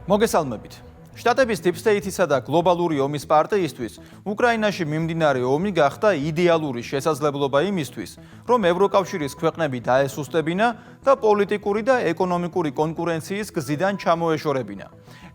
მოგესალმებით. შტატების Deep State-ისა და გლობალური ომის პარტიისთვის უკრაინაში მიმდინარე ომი გახდა იდეალური შესაძლებლობა იმისთვის, რომ ევროკავშირის ქვეყნები დაესუსტებინა და პოლიტიკური და ეკონომიკური კონკურენციის გზიდან ჩამოეშორებინა.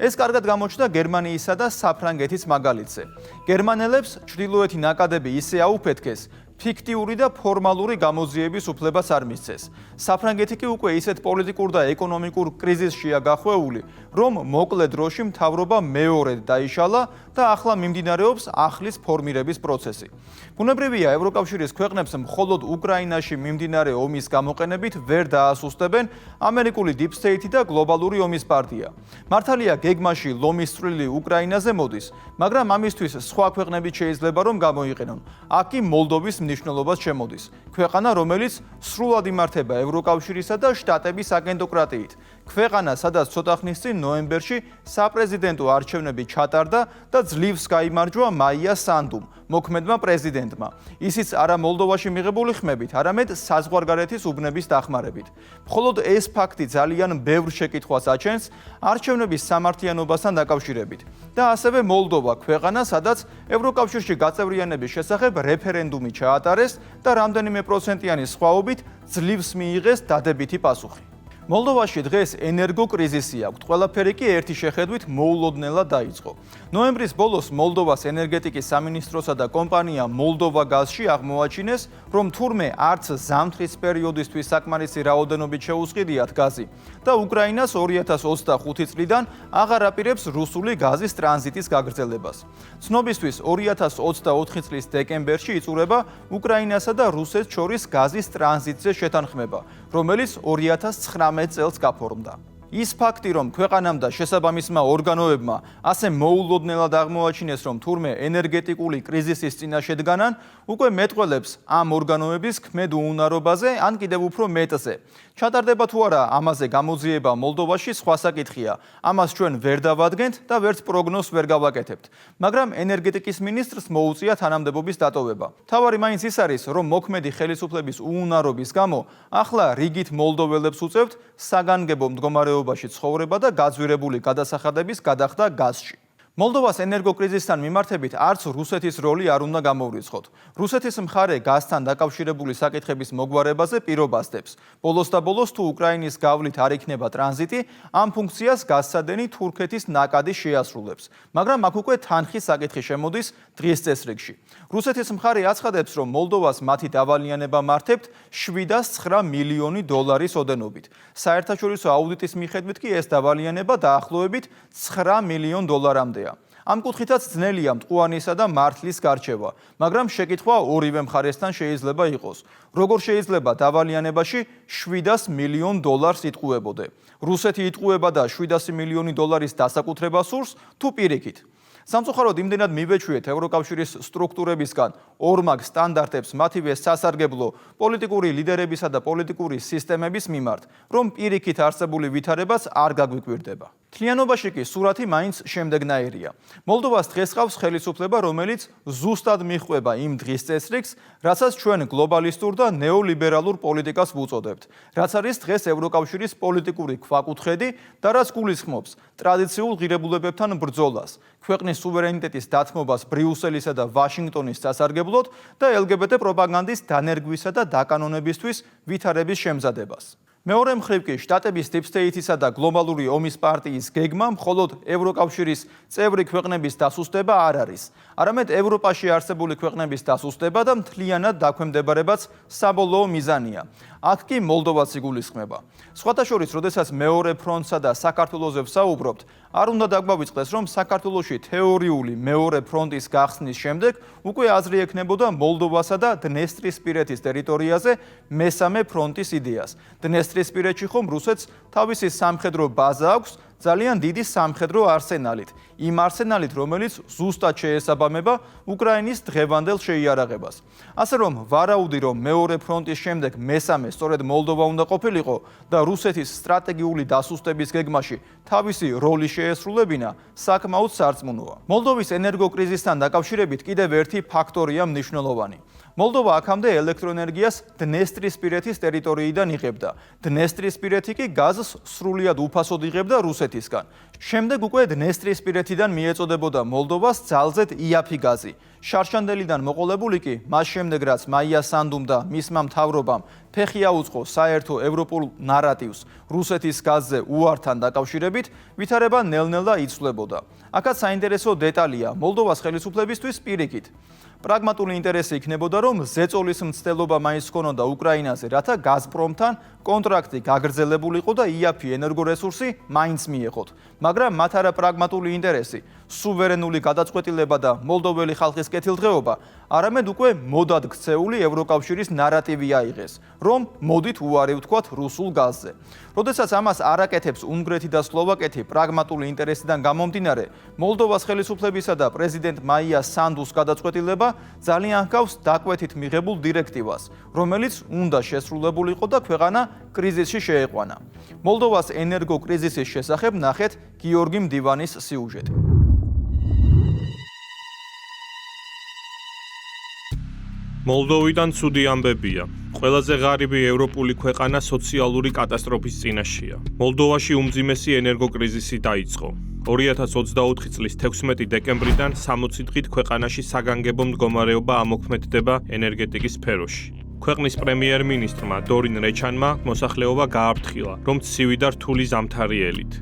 ეს კარგად გამოჩნდა გერმანიისა და საფრანგეთის მაგალითზე. გერმანელებს ჩრდილოეთი ნაკადები ისე აუფეთქეს, ფიქტიური და ფორმალური გამოძიების უფლებას არ მისცეს. საფრანგეთი კი უკვე ისეთ პოლიტიკურ და ეკონომიკურ კრიზისშია გახვეული, რომ მოკლე დროში მთავრობა მეორედ დაიშალა და ახლა მიმდინარეობს ახლის ფორმირების პროცესი. ბუნებრივია, ევროკავშირის ქვეყნებს მხოლოდ უკრაინაში მიმდინარე ომის გამოყენებით ვერ დაასუსტებენ ამერიკული Deep State და გლობალური ომის პარტია. მართალია, გეგმაში ლომის წვლილი უკრაინაზე მოდის, მაგრამ ამისთვის სხვა ქვეყნებიც შეიძლება რომ გამოიყენონ. აქ კი მოლდოვის მნიშვნელობას შემოდის. ქვეყანა, რომელიც სრულად იმართება ევროკავშირისა და შტატების აგენტოკრატიით. ქვეყანა, სადაც ცოტა ხნის წინ ნოემბერში საპრეზიდენტო არჩევნები ჩატარდა და ძლივს გაიმარჯვა მაია სანდუმ, მოქმედმა პრეზიდენტმა. ისიც არა მოლდოვაში მიღებული ხმებით, არამედ საზღვარგარეთის უბნების დახმარებით. მხოლოდ ეს ფაქტი ძალიან ბევრ შეკითხვას აჩენს არჩევნების სამართლიანობასთან დაკავშირებით. და ასევე მოლდოვა, ქვეყანა, სადაც ევროკავშირში გაწევრიანების შესახებ რეფერენდუმი ჩაატარეს და რამდენიმე პროცენტიანი სხვაობით ძლივს მიიღეს დადებითი პასუხი. მოლდოვაში დღეს ენერგოკრიზისი აქვს, ყველაფერი კი ერთი შეხედვით მოულოდნელად დაიწყო. ნოემბრის ბოლოს მოლდოვას ენერგეტიკის სამინისტროსა და კომპანია მოლდოვა გაზში აღმოაჩინეს, რომ თურმე არც ზამთრის პერიოდისთვის საკმარისი რაოდენობით შეუსყიდიათ გაზი და უკრაინას 2025 წლიდან აღარ აპირებს რუსული გაზის ტრანზიტის გაგრძელებას. ცნობისთვის 2024 წლის დეკემბერში იწურება უკრაინასა და რუსეთს შორის გაზის ტრანზიტზე შეთანხმება, რომელიც 2019 წელს გაფორმდა. ის ფაქტი, რომ ქვეყანამ და შესაბამისმა ორგანოებმა ასე მოულოდნელად აღმოაჩინეს, რომ თურმე ენერგეტიკული კრიზისის წინაშე დგანან, უკვე მეტყველებს ამ ორგანოების ქმედ უუნარობაზე, ან კიდევ უფრო მეტზე. ჩატარდება თუ არა ამაზე გამოძიება მოლდოვაში, სხვა საკითხია. ამას ჩვენ ვერ დავადგენთ და ვერც პროგნოზს ვერ გავაკეთებთ. მაგრამ ენერგეტიკის მინისტრს მოუწია თანამდებობის დატოვება. თავარი მაინც ის არის, რომ მოქმედი ხელისუფლების უუნარობის გამო ახლა რიგით მოლდოველებს უწევთ საგანგებო მდგომარეობაში ცხოვრება და გაძვირებული გადასახადების გადახდა გაზში. მოლდოვას ენერგოკრიზისთან მიმართებით არც რუსეთის როლი არ უნდა გამოვრიცხოთ. რუსეთის მხარე გაზთან დაკავშირებული საკითხების მოგვარებაზე პირობას დებს. ბოლოს და ბოლოს თუ უკრაინის გავლით არ იქნება ტრანზიტი, ამ ფუნქციას გაზსადენი თურქეთის ნაკადი შეასრულებს. მაგრამ აქ უკვე თანხის საკითხი შემოდის დღის წესრიგში. რუსეთის მხარე აცხადებს, რომ მოლდოვას მათი დავალიანება მართებთ 709 მილიონი დოლარის ოდენობით. საერთაშორისო აუდიტის მიხედვით კი ეს დავალიანება დაახლოებით 9 მილიონ დოლარამდე. ამ კუთხითაც ძნელია მტყუანისა და მართლის გარჩევა, მაგრამ შეკითხვა ორივე მხარესთან შეიძლება იყოს. როგორ შეიძლება დავალიანებაში 700 მილიონ დოლარს იტყუებოდე? რუსეთი იტყუება და 700 მილიონი დოლარის დასაკუთრება სურს თუ პირიქით? სამწუხაროდ იმდენად მივეჩვიეთ ევროკავშირის სტრუქტურებისგან ორმაგ სტანდარტებს მათივე სასარგებლო პოლიტიკური ლიდერებისა და პოლიტიკური სისტემების მიმართ, რომ პირიქით არსებული ვითარებას არ გაგვიკვირდება. მთლიანობაში კი სურათი მაინც შემდეგნაირია. მოლდოვას დღეს ყავს ხელისუფლება, რომელიც ზუსტად მიჰყვება იმ დღის წესრიგს, რასაც ჩვენ გლობალისტურ და ნეოლიბერალურ პოლიტიკას ვუწოდებთ, რაც არის დღეს ევროკავშირის პოლიტიკური ქვაკუთხედი და რაც გულისხმობს ტრადიციულ ღირებულებებთან ბრძოლას, ქვეყნის სუვერენიტეტის დათმობას ბრიუსელისა და ვაშინგტონის სასარგებლოდ და LGBT პროპაგანდის დანერგვისა და დაკანონებისთვის ვითარების შემზადებას. მეორე მხრივ კი შტატების Deep State-ისა და გლობალური ომის პარტიის გეგმა მხოლოდ ევროკავშირის წევრი ქვეყნების დასუსტება არ არის, არამედ ევროპაში არსებული ქვეყნების დასუსტება და მთლიანად დაქვემდებარებაც საბოლოო მიზანია. აქ კი მოლდოვაც იგულისხმება. სხვათა შორის, როდესაც მეორე ფრონტსა და საქართველოზე ვსაუბრობთ, არ უნდა დაგვავიწყდეს, რომ საქართველოში თეორიული მეორე ფრონტის გახსნის შემდეგ უკვე აზრი ექნებოდა მოლდოვასა და დნესტრისპირეთის ტერიტორიაზე მესამე ფრონტის იდეას. დნესტრისპირეთში ხომ რუსეთს თავისი სამხედრო ბაზა აქვს ძალიან დიდი სამხედრო არსენალით, იმ არსენალით, რომელიც ზუსტად შეესაბამება უკრაინის დღევანდელ შეიარაღებას. ასე რომ, ვარაუდი, რომ მეორე ფრონტის შემდეგ მესამე სწორედ მოლდოვა უნდა ყოფილიყო და რუსეთის სტრატეგიული დასუსტების გეგმაში თავისი როლი შეესრულებინა, საკმაოდ სარწმუნოა. მოლდოვის ენერგოკრიზისთან დაკავშირებით კიდევ ერთი ფაქტორია მნიშვნელოვანი. მოლდოვა აქამდე ელექტროენერგიას დნესტრისპირეთის ტერიტორიიდან იღებდა. დნესტრისპირეთი კი გაზს სრულიად უფასოდ იღებდა რუსეთიდან. რუსეთისგან. შემდეგ უკვე დნესტრისპირეთიდან მიეწოდებოდა მოლდოვას ძალზედ იაფი გაზი. შარშანდელიდან მოყოლებული კი მას შემდეგ რაც მაია სანდუმ და მისმა მთავრობამ ფეხი აუწყო საერთო ევროპულ ნარატივს რუსეთის გაზზე უართან დაკავშირებით, ვითარება ნელ-ნელა იცვლებოდა. აქაც საინტერესო დეტალია მოლდოვას ხელისუფლებისთვის პირიქით. პრაგმატული ინტერესი იქნებოდა, რომ ზეწოლის მცდელობა მაინც ჰქონოდა უკრაინაზე, რათა გაზპრომთან კონტრაქტი გაგრძელებულიყო და იაფი ენერგორესურსი მაინც მიეღოთ. მაგრამ მათ არა პრაგმატული ინტერესი, სუვერენული გადაწყვეტილება და მოლდოველი ხალხის კეთილდღეობა, არამედ უკვე მოდად ქცეული ევროკავშირის ნარატივი აიღეს, რომ მოდით უარი ვთქვათ რუსულ გაზზე. როდესაც ამას არ აკეთებს უნგრეთი და სლოვაკეთი პრაგმატული ინტერესიდან გამომდინარე, მოლდოვას ხელისუფლებისა და პრეზიდენტ მაია სანდუს გადაწყვეტილება ძალიან ჰგავს დაკვეთით მიღებულ დირექტივას, რომელიც უნდა შესრულებულიყო და ქვეყანა კრიზისში შეეყვანა. მოლდოვას ენერგო კრიზისის შესახებ ნახეთ გიორგი მდივანის სიუჟეტი. მოლდოვიდან ცუდი ამბებია. ყველაზე ღარიბი ევროპული ქვეყანა სოციალური კატასტროფის წინაშეა. მოლდოვაში უმძიმესი ენერგოკრიზისი დაიწყო. 2024 წლის 16 დეკემბრიდან 60 დღით ქვეყანაში საგანგებო მდგომარეობა ამოქმედდება ენერგეტიკის სფეროში. ქვეყნის პრემიერ-მინისტრმა დორინ რეჩანმა მოსახლეობა გააფრთხილა, რომ ცივი და რთული ზამთარი ელით.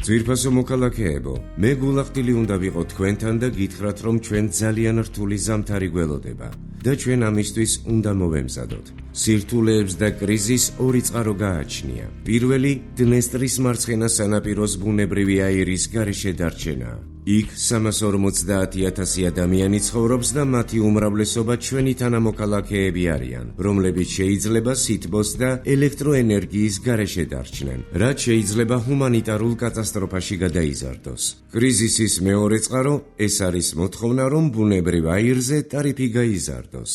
ძვირფასო მოქალაქეებო, მე გულახდილი უნდა ვიყო თქვენთან და გითხრათ, რომ ჩვენ ძალიან რთული ზამთარი გველოდება და ჩვენ ამისთვის უნდა მოვემზადოთ. სირთულეებს და კრიზისს ორი წყარო გააჩნია. პირველი, დნესტრის მარცხენა სანაპიროს ბუნებრივი აირის გარეშე დარჩენა. იქ 350,000 ადამიანი ცხოვრობს და მათი უმრავლესობა ჩვენი თანამოქალაქეები არიან, რომლებიც შეიძლება სითბოს და ელექტროენერგიის გარეშე დარჩნენ, რაც შეიძლება ჰუმანიტარულ კატასტროფაში გადაიზარდოს. კრიზისის მეორე წყარო ეს არის მოთხოვნა, რომ ბუნებრივ აირზე ტარიფი გაიზარდოს.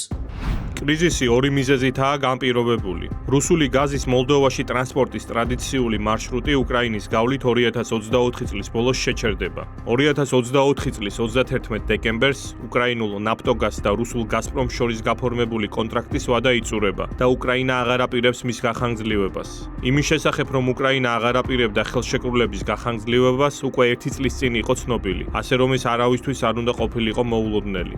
კრიზისი ორი მიზეზითაა განპირობებული. რუსული გაზის მოლდოვაში ტრანსპორტის ტრადიციული მარშრუტი უკრაინის გავლით 2024 წლის ბოლოს შეჩერდება. 2024 წლის 31 დეკემბერს უკრაინულ ნაფტოგაზს და რუსულ გაზპრომს შორის გაფორმებული კონტრაქტის ვადა იწურება და უკრაინა აღარ აპირებს მის გახანგრძლივებას. იმის შესახებ, რომ უკრაინა აღარ აპირებდა ხელშეკრულების გახანგრძლივებას, უკვე 1 წლის წინ იყო ცნობილი, ასე რომ ეს არავისთვის არ უნდა ყოფილიყო მოულოდნელი.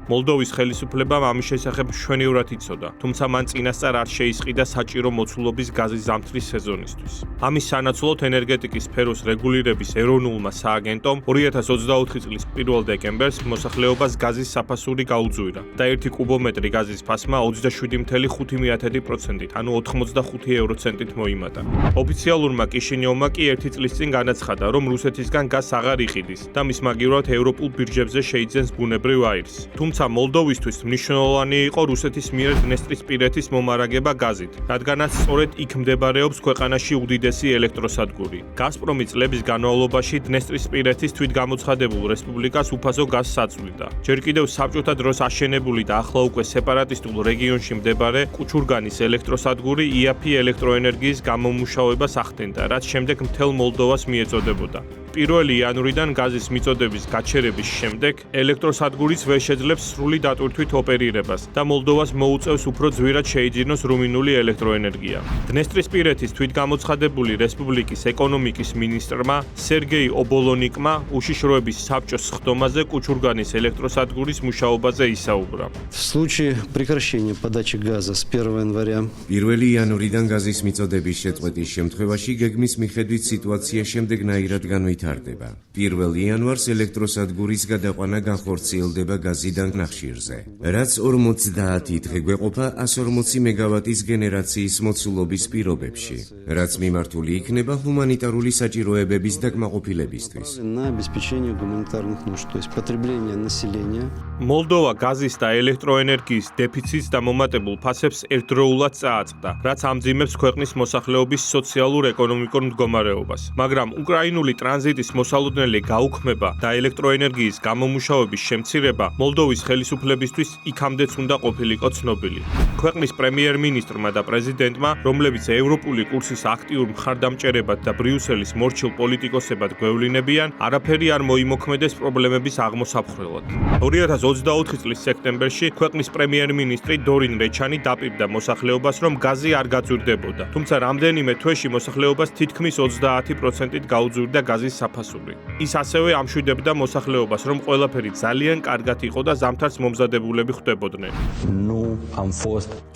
მოლდოვის ხელისუფლებამ ამის შესახებ მშვენივრად იცოდა, თუმცა მან წინასწარ არ შეისყიდა საჭირო მოცულობის გაზის ზამთრის სეზონისთვის. ამის სანაცვლოდ ენერგეტიკის სფეროს რეგულირების ეროვნულმა სააგენტომ 2024 წლის 1 დეკემბერს მოსახლეობას გაზის საფასური გაუძვირა და 1 კუბომეტრი გაზის ფასმა 27.5%-ით, ანუ 85 ევროცენტით მოიმატა. ოფიციალურმა კიშინიოვმა კი 1 წლის წინ განაცხადა, რომ რუსეთისგან გაზს აღარ იყიდის და მის მაგივრად ევროპულ ბირჟებზე შეიძენს ბუნებრივ აირს. თუმცა მოლდოვისთვის მნიშვნელოვანი იყო რუსეთის მიერ დნესტრისპირეთის მომარაგება გაზით, რადგანაც სწორედ იქ მდებარეობს ქვეყანაში უდიდესი ელექტროსადგური. გაზპრომი წლების განმავლობაში დნესტრისპირეთის თვითგამოცხადებულ რესპუბლიკას უფასო გაზს აწვდიდა. ჯერ კიდევ საბჭოთა დროს აშენებული და ახლა უკვე სეპარატისტულ რეგიონში მდებარე კუჩურგანის ელექტროსადგური იაფი ელექტროენერგიის გამომმუშავებას ახდენდა, რაც შემდეგ მთელ მოლდოვას მიეწოდებოდა. 1 იანვრიდან გაზის მიწოდების გაჩერების შემდეგ ელექტროსადგურიც ვერ შეძლებს სრული დატვირთვით ოპერირებას და მოლდოვას მოუწევს უფრო ძვირად შეიძინოს რუმინული ელექტროენერგია. დნესტრისპირეთის თვითგამოცხადებული რესპუბლიკის ეკონომიკის მინისტრმა სერგეი ობოლონიკმა უშიშროების საბჭოს სხდომაზე კუჩურგანის ელექტროსადგურის მუშაობაზე ისაუბრა. В случае прекращения подачи газа с 1 января 1 იანვრიდან გაზის მიწოდების შეწყვეტის შემთხვევაში გეგმის მიხედვით სიტუაცია შემდეგნაირად განვითარდება. 1 იანვარს ელექტროსადგურის გადაყვანა განხორციელდება გაზიდან ნახშირზე, რაც 50 დღე გვეყოფა 140 მეგავატის გენერაციის მოცულობის პირობებში, რაც მიმართული იქნება ჰუმანიტარული საჭიროებების დაკმაყოფილებისთვის. на обеспечение гуманитарных нужд, то есть потребление населения. მოლდოვა გაზის და ელექტროენერგიის დეფიციტს და მომატებულ ფასებს ერთდროულად წააწყდა, რაც ამძიმებს ქვეყნის მოსახლეობის სოციალურ-ეკონომიკურ მდგომარეობას. მაგრამ უკრაინული ტრანზიტი ტრანზიტის მოსალოდნელი გაუქმება და ელექტროენერგიის გამომუშავების შემცირება მოლდოვის ხელისუფლებისთვის იქამდეც უნდა ყოფილიყო ცნობილი. ქვეყნის პრემიერ-მინისტრმა და პრეზიდენტმა, რომლებიც ევროპული კურსის აქტიურ მხარდამჭერებად და ბრიუსელის მორჩილ პოლიტიკოსებად გვევლინებიან, არაფერი არ მოიმოქმედეს პრობლემების აღმოსაფხრელად. 2024 წლის სექტემბერში ქვეყნის პრემიერ-მინისტრი დორინ რეჩანი დაპირდა მოსახლეობას, რომ გაზი არ გაძვირდებოდა. თუმცა რამდენიმე თვეში მოსახლეობას თითქმის 30%-ით გაუძვირდა გაზის საფასური. ის ასევე ამშვიდებდა მოსახლეობას, რომ ყველაფერი ძალიან კარგად იყო და ზამთარს მომზადებულები ხვდებოდნენ.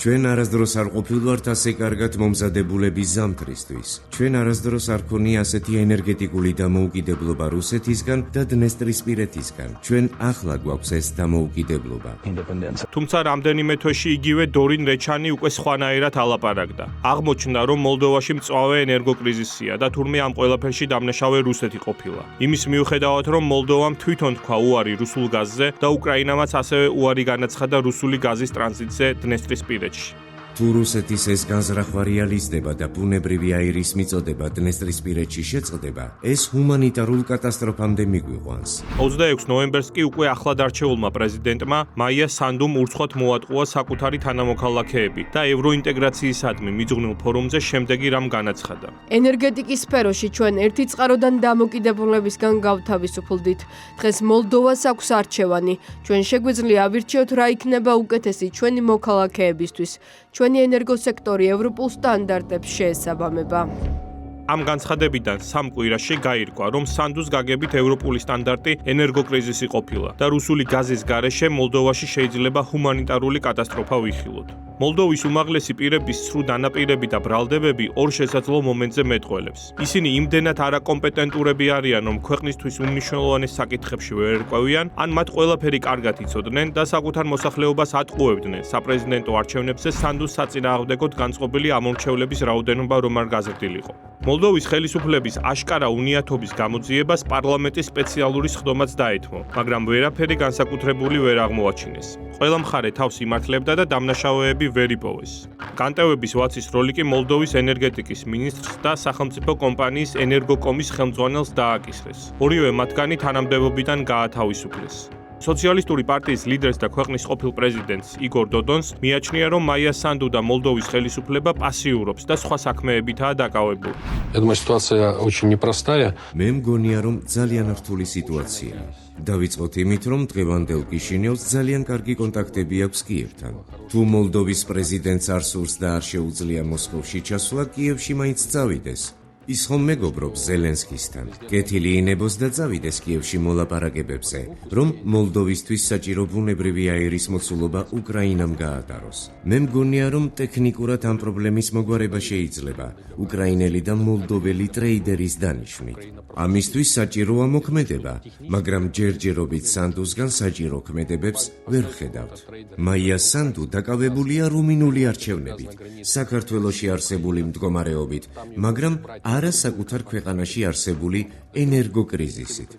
ჩვენ არასდროს არ ყოფილვართ ასე კარგად მომზადებულები ზამთრისთვის. ჩვენ არასდროს არ ქონია ასეთი ენერგეტიკული დამოუკიდებლობა რუსეთისგან და დნესტრისპირეთისგან. ჩვენ ახლა გვაქვს ეს დამოუკიდებლობა. თუმცა რამდენიმე თვეში იგივე დორინ რეჩანი უკვე სხვანაირად ალაპარაკდა. აღმოჩნდა, რომ მოლდოვაში მწვავე ენერგოკრიზისია და თურმე ამ ყველაფერში დამნაშავე რუსეთი ყოფილა. იმის მიუხედავად, რომ მოლდოვამ თვითონ თქვა უარი რუსულ გაზზე და უკრაინამაც ასევე უარი განაცხადა რუსული გაზის ტრანზიტზე დნესტრისპირეთში. თუ რუსეთის ეს განზრახვა რეალიზდება და ბუნებრივი აირის მიწოდება დნესტრისპირეთში შეწყდება, ეს ჰუმანიტარულ კატასტროფამდე მიგვიყვანს. 26 ნოემბერს კი უკვე ახლად არჩეულმა პრეზიდენტმა მაია სანდუმ ურცხვად მოატყუა საკუთარი თანამოქალაქეები და ევროინტეგრაციისადმი მიძღვნილ ფორუმზე შემდეგი რამ განაცხადა. ენერგეტიკის სფეროში ჩვენ ერთი წყაროდან დამოკიდებულებისგან გავთავისუფლდით. დღეს მოლდოვას აქვს არჩევანი. ჩვენ შეგვიძლია ავირჩიოთ რა იქნება უკეთესი ჩვენი მოქალაქეებისთვის. ჩვენი ენერგოსექტორი ევროპულ სტანდარტებს შეესაბამება. ამ განცხადებიდან სამ კვირაში გაირკვა, რომ სანდუს გაგებით ევროპული სტანდარტი ენერგოკრიზისი ყოფილა და რუსული გაზის გარეშე მოლდოვაში შეიძლება ჰუმანიტარული კატასტროფა ვიხილოთ. მოლდოვის უმაღლესი პირების სრულ დანაპირები და ბრალდებები ორ შესაძლო მომენტზე მეტყველებს. ისინი იმდენად არაკომპეტენტურები არიან, რომ ქვეყნისთვის უმნიშვნელოვანეს საკითხებში ვერ ერკვევიან, ან მათ ყველაფერი კარგად იცოდნენ და საკუთარ მოსახლეობას ატყუებდნენ საპრეზიდენტო არჩევნებზე სანდუს საწინააღმდეგოდ განწყობილი ამომრჩევლების რაოდენობა რომ არ გაზრდილიყო. მოლდოვის ხელისუფლების აშკარა უნიათობის გამოძიებას პარლამენტის სპეციალური სხდომაც დაეთმო, მაგრამ ვერაფერი განსაკუთრებული ვერ აღმოაჩინეს. ყველა მხარე თავს იმართლებდა და დამნაშავეები ვერ იპოვეს. განტევების ვაცის როლი კი მოლდოვის ენერგეტიკის მინისტრს და სახელმწიფო კომპანიის ენერგოკომის ხელმძღვანელს დააკისრეს. ორივე მათგანი თანამდებობიდან გაათავისუფლეს. სოციალისტური პარტიის ლიდერს და ქვეყნის ყოფილ პრეზიდენტს იგორ დოდონს მიაჩნია, რომ მაია სანდუ და მოლდოვის ხელისუფლება პასიურობს და სხვა საქმეებითაა დაკავებული. Я думаю, ситуация очень непростая. მე მგონია, რომ ძალიან რთული სიტუაციაა. დავიწყოთ იმით, რომ დღევანდელ კიშინევს ძალიან კარგი კონტაქტები აქვს კიევთან. თუ მოლდოვის პრეზიდენტს არ სურს და არ შეუძლია მოსკოვში ჩასვლა, კიევში მაინც წავიდეს. ის ხომ მეგობრობს ზელენსკისთან. კეთილი ინებოს და წავიდეს კიევში მოლაპარაკებებზე, რომ მოლდოვისთვის საჭირო ბუნებრივი აირის მოცულობა უკრაინამ გაატაროს. მე მგონია, რომ ტექნიკურად ამ პრობლემის მოგვარება შეიძლება უკრაინელი და მოლდოველი ტრეიდერის დანიშვნით. ამისთვის საჭიროა მოქმედება, მაგრამ ჯერჯერობით სანდუსგან საჭირო ქმედებებს ვერ ხედავთ. მაია სანდუ დაკავებულია რუმინული არჩევნებით, საქართველოში არსებული მდგომარეობით, მაგრამ არა საკუთარ ქვეყანაში არსებული ენერგოკრიზისით.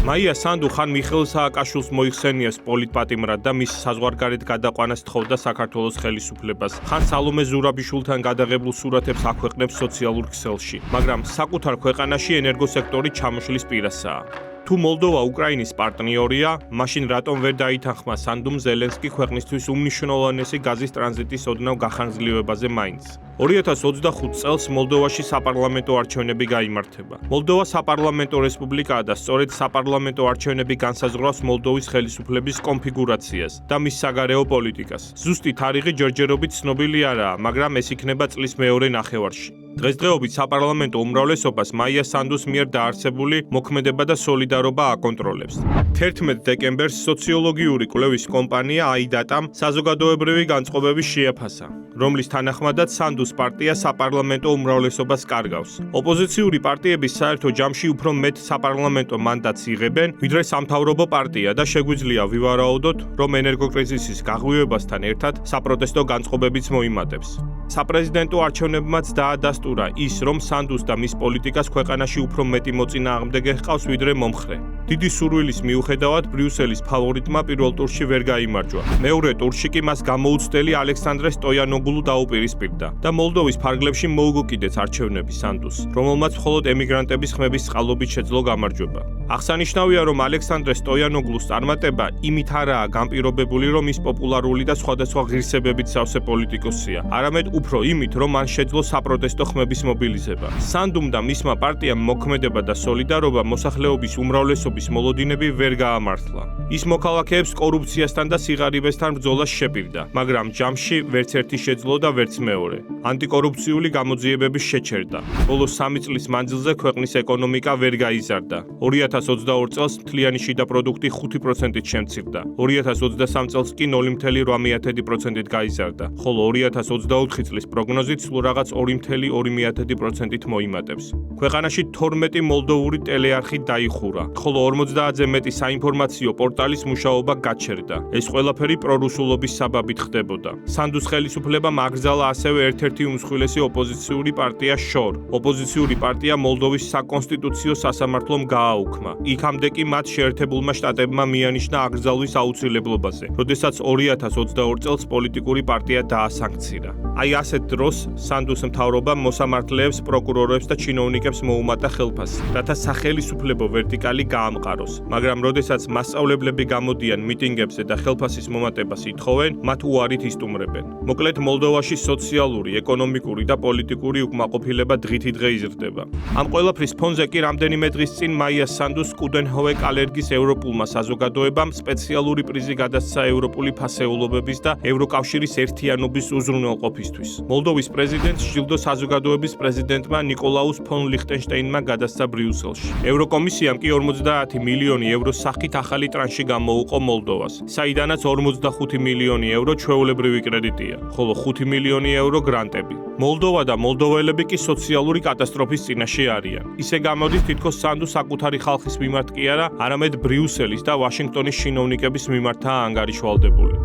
მაია სანდუ ხან მიხეილ სააკაშვილს მოიხსენიებს პოლიტპატიმრად და მის საზღვარგარეთ გადაყვანას თხოვდა საქართველოს ხელისუფლებას. ხან სალომე ზურაბიშვილთან გადაღებულ სურათებს აქვეყნებს სოციალურ ქსელში, მაგრამ საკუთარ ქვეყანაში ენერგოსექტორი ჩამოშლის პირასაა. თუ მოლდოვა უკრაინის პარტნიორია, მაშინ რატომ ვერ დაითანხმა სანდუმ ზელენსკი ქვეყნისთვის უმნიშვნელოვანესი გაზის ტრანზიტის ოდნავ გახანგრძლივებაზე მაინც? 2025 წელს მოლდოვაში საპარლამენტო არჩევნები გაიმართება. მოლდოვა საპარლამენტო რესპუბლიკაა და სწორედ საპარლამენტო არჩევნები განსაზღვრავს მოლდოვის ხელისუფლების კონფიგურაციას და მის საგარეო პოლიტიკას. ზუსტი თარიღი ჯერჯერობით ცნობილი არაა, მაგრამ ეს იქნება წლის მეორე ნახევარში. დღესდღეობით საპარლამენტო უმრავლესობას მაია სანდუს მიერ დაარსებული მოქმედება და სოლიდარობა აკონტროლებს. 11 დეკემბერს სოციოლოგიური კვლევის კომპანია აიდატამ საზოგადოებრივი განწყობები შეაფასა, რომლის თანახმადაც სანდუს პარტია საპარლამენტო უმრავლესობას კარგავს. ოპოზიციური პარტიები საერთო ჯამში უფრო მეტ საპარლამენტო მანდატს იღებენ, ვიდრე სამთავრობო პარტია და შეგვიძლია ვივარაუდოთ, რომ ენერგოკრიზისის გაღვივებასთან ერთად საპროტესტო განწყობებიც მოიმატებს. საპრეზიდენტო არჩევნებმაც დაადასტურა ის, რომ სანდუს და მის პოლიტიკას ქვეყანაში უფრო მეტი მოწინააღმდეგე ჰყავს ვიდრე მომხრე. დიდი სურვილის მიუხედავად ბრიუსელის ფავორიტმა პირველ ტურში ვერ გაიმარჯვა. მეორე ტურში კი მას გამოუცდელი ალექსანდრე სტოიანოგლუ დაუპირისპირდა და მოლდოვის ფარგლებში მოუგო კიდეც არჩევნები სანდუს, რომელმაც მხოლოდ ემიგრანტების ხმების წყალობით შეძლო გამარჯვება. აღსანიშნავია, რომ ალექსანდრე სტოიანოგლუს წარმატება იმით არაა განპირობებული, რომ ის პოპულარული და სხვადასხვა ღირსებებით სავსე პოლიტიკოსია, არამედ უფრო იმით, რომ მან შეძლო საპროტესტო ხმების მობილიზება. სანდუმ და მისმა პარტიამ მოქმედება და სოლიდარობა მოსახლეობის უმრავლესობის მოლოდინები ვერ გაამართლა. ის მოქალაქეებს კორუფციასთან და სიღარიბესთან ბრძოლას შეპირდა, მაგრამ ჯამში ვერც ერთი შეძლო და ვერც მეორე. ანტიკორუფციული გამოძიებების შეჩერდა. ბოლო 3 წლის მანძილზე ქვეყნის ეკონომიკა ვერ გაიზარდა. 2022 წელს მთლიანი შიდა პროდუქტი 5%-ით შემცირდა. 2023 წელს კი 0.8%-ით გაიზარდა, ხოლო 2024 წლის პროგნოზით სულ რაღაც 2.2%-ით მოიმატებს. ქვეყანაში 12 მოლდოვური ტელეარხი დაიხურა, ხოლო 50-ზე მეტი საინფორმაციო პორტალის მუშაობა გაჩერდა. ეს ყველაფერი პრორუსულობის საბაბით ხდებოდა. სანდუს ხელისუფლებამ აკრძალა ასევე ერთ-ერთი უმსხვილესი ოპოზიციური პარტია შორ. ოპოზიციური პარტია მოლდოვის საკონსტიტუციო სასამართლომ გააუქმა. იქამდე კი მათ შეერთებულმა შტატებმა მიანიშნა აკრძალვის აუცილებლობაზე, როდესაც 2022 წელს პოლიტიკური პარტია დაასანქცირა. აი ასეთ დროს სანდუს მთავრობამ მოსამართლეებს, პროკურორებს და ჩინოვნიკებს მოუმატა ხელფასი, რათა სახელისუფლებო ვერტიკალი გაამყაროს, მაგრამ როდესაც მასწავლებლები გამოდიან მიტინგებზე და ხელფასის მომატებას ითხოვენ, მათ უარით ისტუმრებენ. მოკლედ მოლდოვაში სოციალური, ეკონომიკური და პოლიტიკური უკმაყოფილება დღითიდღე იზრდება. ამ ყველაფრის ფონზე კი რამდენიმე დღის წინ მაია სანდუს კუდენჰოვე კალერგის ევროპულმა საზოგადოებამ სპეციალური პრიზი გადასცა ევროპული ფასეულობების და ევროკავშირის ერთიანობის უზრუნველყოფისთვის. მოლდოვის პრეზიდენტს ჯილდო საზოგადოების პრეზიდენტმა ნიკოლაუს ფონ ლიხტენშტეინმა გადასცა ბრიუსელში. ევროკომისიამ კი 50 მილიონი ევროს სახით ახალი ტრანში გამოუყო მოლდოვას, საიდანაც 45 მილიონი euро ჩვეულებრივი კრედიტია, ხოლო 5 მილიონი euро გრანტები. მოლდოვა და მოლდოველები კი სოციალური კატასტროფის წინაშე არიან. ისე გამოდის, თითქოს სანდუ საკუთარი ხალხის მიმართ კი არა, არამედ ბრიუსელის და ვაშინგტონის ჩინოვნიკების მიმართაა ანგარიშვალდებული.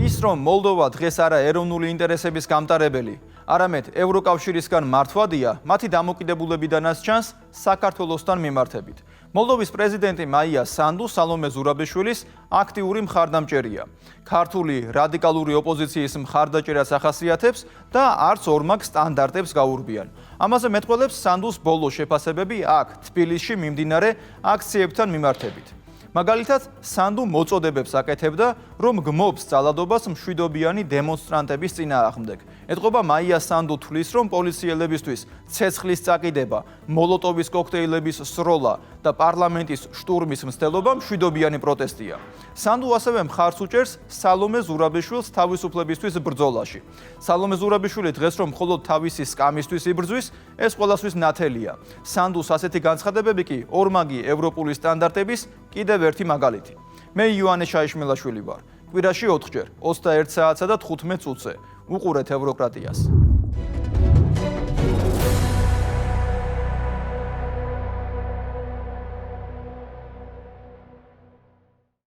ის რომ მოლდოვა დღეს არა ეროვნული ინტერესების გამტარებელი, არამედ ევროკავშირისგან მართვადია, მათი დამოკიდებულებიდანაც ჩანს საქართველოსთან მიმართებით. მოლდოვის პრეზიდენტი მაია სანდუ სალომე ზურაბიშვილის აქტიური მხარდამჭერია. ქართული რადიკალური ოპოზიციის მხარდაჭერას ახასიათებს და არც ორმაგ სტანდარტებს გაურბიან. ამაზე მეტყველებს სანდუს ბოლო შეფასებები აქ, თბილისში მიმდინარე აქციებთან მიმართებით. მაგალითად, სანდუ მოწოდებებს აკეთებდა, რომ გმობს ძალადობას მშვიდობიანი დემონსტრანტების წინააღმდეგ. ეტყობა მაია სანდუ თვლის, რომ პოლიციელებისთვის ცეცხლის წაკიდება, მოლოტოვის კოქტეილების სროლა და პარლამენტის შტურმის მცდელობა მშვიდობიანი პროტესტია. სანდუ ასევე მხარს უჭერს სალომე ზურაბიშვილს თავისუფლებისთვის ბრძოლაში. სალომე ზურაბიშვილი დღეს რომ მხოლოდ თავისი სკამისთვის იბრძვის, ეს ყველასთვის ნათელია. სანდუს ასეთი განცხადებები კი ორმაგი ევროპული სტანდარტების კიდევ ერთი მაგალითი. მე იოანე შაიშმელაშვილი ვარ. კვირაში 4 ჯერ 21 საათსა და 15 წუთზე. უყურეთ ევროკრატიას.